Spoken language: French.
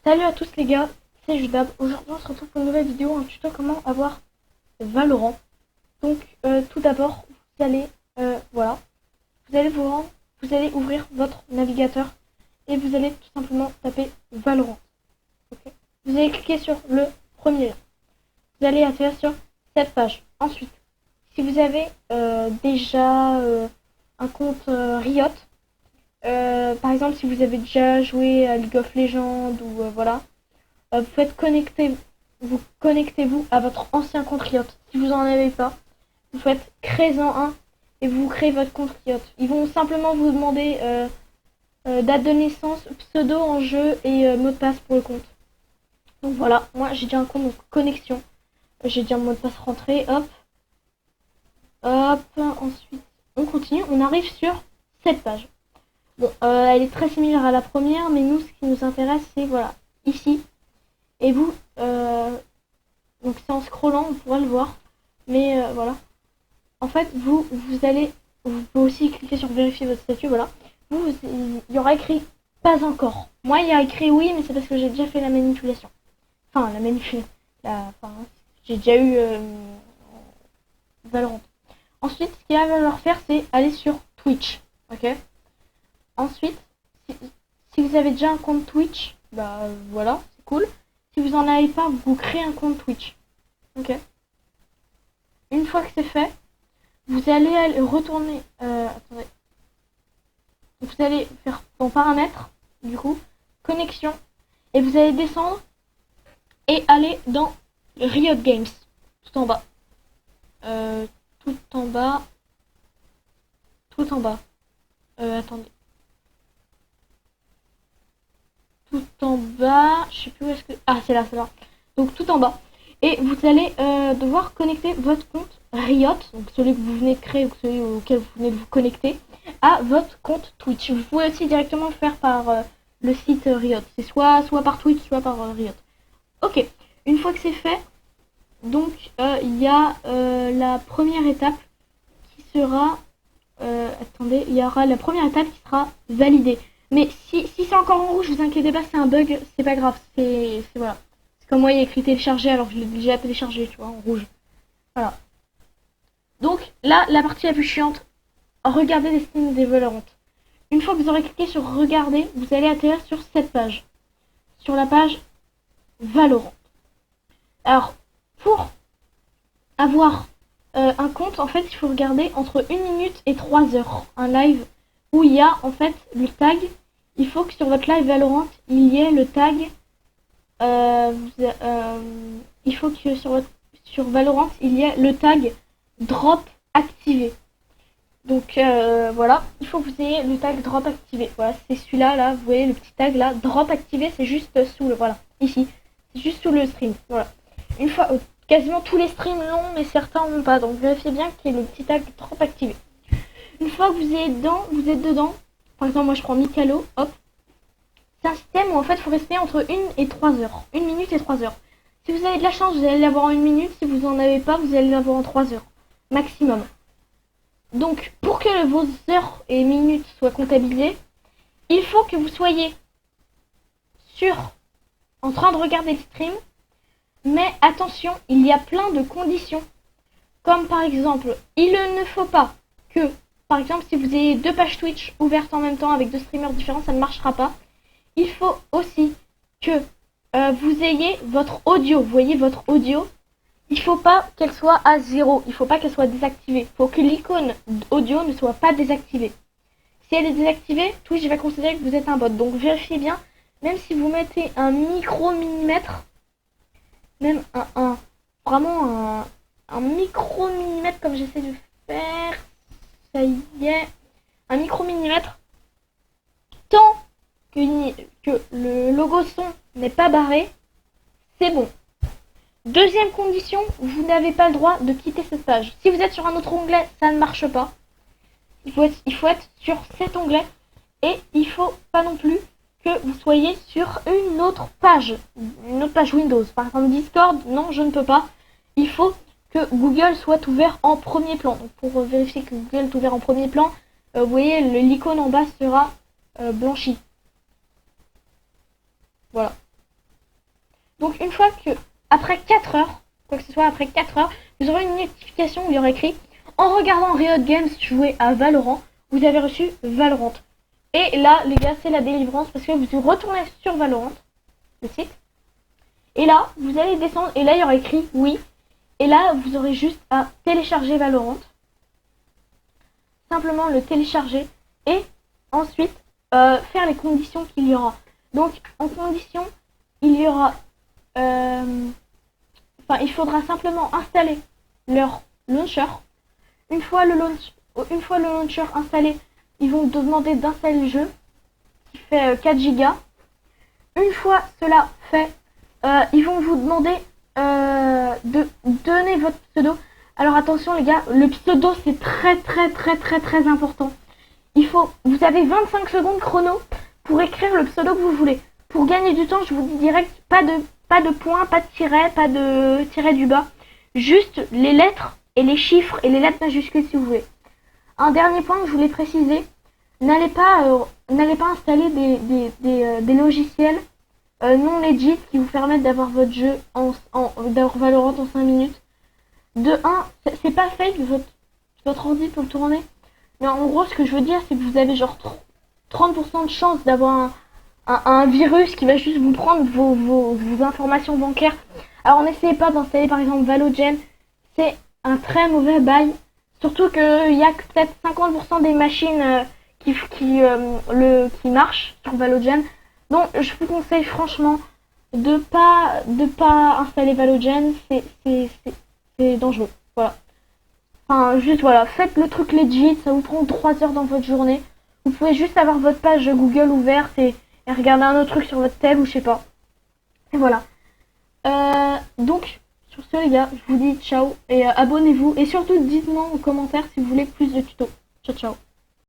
Salut à tous les gars, c'est Judab. Aujourd'hui on se retrouve pour une nouvelle vidéo, un tuto comment avoir Valorant. Donc tout d'abord vous allez voilà, vous allez vous rendre, vous allez ouvrir votre navigateur et vous allez tout simplement taper Valorant. Okay. Vous allez cliquer sur le premier lien. Vous allez atterrir sur cette page. Ensuite, si vous avez déjà un compte Riot, par exemple si vous avez déjà joué à League of Legends ou voilà, vous faites connectez-vous à votre ancien compte Riot. Si vous en avez pas, vous faites créez-en un et vous créez votre compte Riot. Ils vont simplement vous demander date de naissance, pseudo en jeu et mot de passe pour le compte. Donc voilà, moi j'ai déjà un compte, donc connexion. J'ai déjà un mot de passe rentré, hop. Hop, ensuite on continue, on arrive sur cette page. Bon, elle est très similaire à la première, mais nous ce qui nous intéresse c'est voilà, ici. Et vous, donc c'est en scrollant, on pourra le voir. Mais voilà. En fait, vous pouvez aussi cliquer sur vérifier votre statut, voilà. Il y aura écrit pas encore. Moi, il y a écrit oui, mais c'est parce que j'ai déjà fait la manipulation. Enfin, la manipulation. J'ai déjà eu Valorant. Ensuite, ce qu'il va falloir faire, c'est aller sur Twitch. Ok. Ensuite, si vous avez déjà un compte Twitch, bah voilà, c'est cool. Si vous en avez pas, vous créez un compte Twitch. Ok. Une fois que c'est fait, vous allez retourner. Attendez. Vous allez faire dans paramètres, du coup, connexion, et vous allez descendre et aller dans Riot Games, tout en bas. Tout en bas. Tout en bas. Attendez. Tout en bas. Je sais plus où est-ce que. Ah, c'est là, c'est là. Donc tout en bas. Et vous allez devoir connecter votre compte Riot, donc celui que vous venez de créer ou celui auquel vous venez de vous connecter, à votre compte Twitch. Vous pouvez aussi directement le faire par le site Riot. C'est soit par Twitch, soit par Riot. Ok, une fois que c'est fait, donc il y a la première étape qui sera... attendez, il y aura la première étape qui sera validée. Mais si c'est encore en rouge, vous inquiétez pas, c'est un bug, c'est pas grave, c'est voilà. C'est comme moi, il y a écrit télécharger alors que je l'ai déjà téléchargé, tu vois, en rouge. Voilà. Donc là, la partie la plus chiante, regardez les streams des Valorant. Une fois que vous aurez cliqué sur regarder, vous allez atterrir sur cette page. Sur la page Valorant. Alors, pour avoir un compte, en fait, il faut regarder entre 1 minute et 3 heures. Un live où il y a, en fait, le tag. Il faut que sur votre live Valorant, il y ait le tag. Il faut que sur Valorant, il y ait le tag drop activé. Donc voilà, il faut que vous ayez le tag drop activé. Voilà, c'est celui-là, là, vous voyez le petit tag là, drop activé, c'est juste sous le, voilà, ici. C'est juste sous le stream, voilà. Une fois, quasiment tous les streams l'ont, mais certains n'ont pas, donc vérifiez bien qu'il y ait le petit tag drop activé. Une fois que vous êtes dedans, par exemple moi je prends Mikalo, hop. C'est un système où en fait il faut rester entre 1 et 3 heures. 1 minute et 3 heures. Si vous avez de la chance, vous allez l'avoir en 1 minute, si vous n'en avez pas, vous allez l'avoir en 3 heures. Maximum. Donc, pour que vos heures et minutes soient comptabilisées, il faut que vous soyez en train de regarder le stream. Mais attention, il y a plein de conditions. Comme par exemple, il ne faut pas que, par exemple, si vous avez 2 pages Twitch ouvertes en même temps avec 2 streamers différents, ça ne marchera pas. Il faut aussi que vous ayez votre audio. Vous voyez votre audio. Il ne faut pas qu'elle soit à 0. Il ne faut pas qu'elle soit désactivée. Il faut que l'icône audio ne soit pas désactivée. Si elle est désactivée, Twitch va considérer que vous êtes un bot. Donc vérifiez bien. Même si vous mettez un micro-millimètre, même vraiment un micro-millimètre comme j'essaie de faire, ça y est, un micro-millimètre, tant que le logo son n'est pas barré, c'est bon. Deuxième condition, vous n'avez pas le droit de quitter cette page. Si vous êtes sur un autre onglet, ça ne marche pas. Il faut être sur cet onglet et il faut pas non plus que vous soyez sur une autre page Windows. Par exemple Discord, non, je ne peux pas. Il faut que Google soit ouvert en premier plan. Donc pour vérifier que Google est ouvert en premier plan, vous voyez l'icône en bas sera blanchie. Voilà. une fois que, après 4 heures, quoi que ce soit après 4 heures, vous aurez une notification où il y aura écrit en regardant Riot Games jouer à Valorant, vous avez reçu Valorant. Et là, les gars, c'est la délivrance parce que vous retournez sur Valorant, le site. Et là, vous allez descendre et là, il y aura écrit oui. Et là, vous aurez juste à télécharger Valorant. Simplement le télécharger et ensuite faire les conditions qu'il y aura. Donc, en condition, il y aura... il faudra simplement installer leur launcher. Une fois le launcher installé, ils vont te demander d'installer le jeu qui fait 4 Go. Une fois cela fait, ils vont vous demander de donner votre pseudo. Alors attention les gars, le pseudo c'est très important. Vous avez 25 secondes chrono pour écrire le pseudo que vous voulez. Pour gagner du temps, je vous dis direct, pas de points, pas de tiret, pas de tiret du bas. Juste les lettres et les chiffres et les lettres majuscules si vous voulez. Un dernier point que je voulais préciser, n'allez pas installer des logiciels non legit qui vous permettent d'avoir votre jeu d'avoir Valorant en 5 minutes. De 1, c'est pas fake, votre ordi peut le tourner. Mais en gros, ce que je veux dire, c'est que vous avez genre 30% de chance d'avoir un virus qui va juste vous prendre vos informations bancaires. Alors n'essayez pas d'installer par exemple Valogen, c'est un très mauvais bail. Surtout qu'il y a que peut-être 50% des machines qui marchent sur Valogen. Donc je vous conseille franchement de pas installer Valogen, c'est dangereux. Voilà. Enfin juste voilà, faites le truc legit, ça vous prend 3 heures dans votre journée. Vous pouvez juste avoir votre page Google ouverte et regarder un autre truc sur votre tel ou je sais pas. Et voilà. Donc sur ce les gars, je vous dis ciao et abonnez-vous et surtout dites-moi en commentaire si vous voulez plus de tutos. Ciao ciao.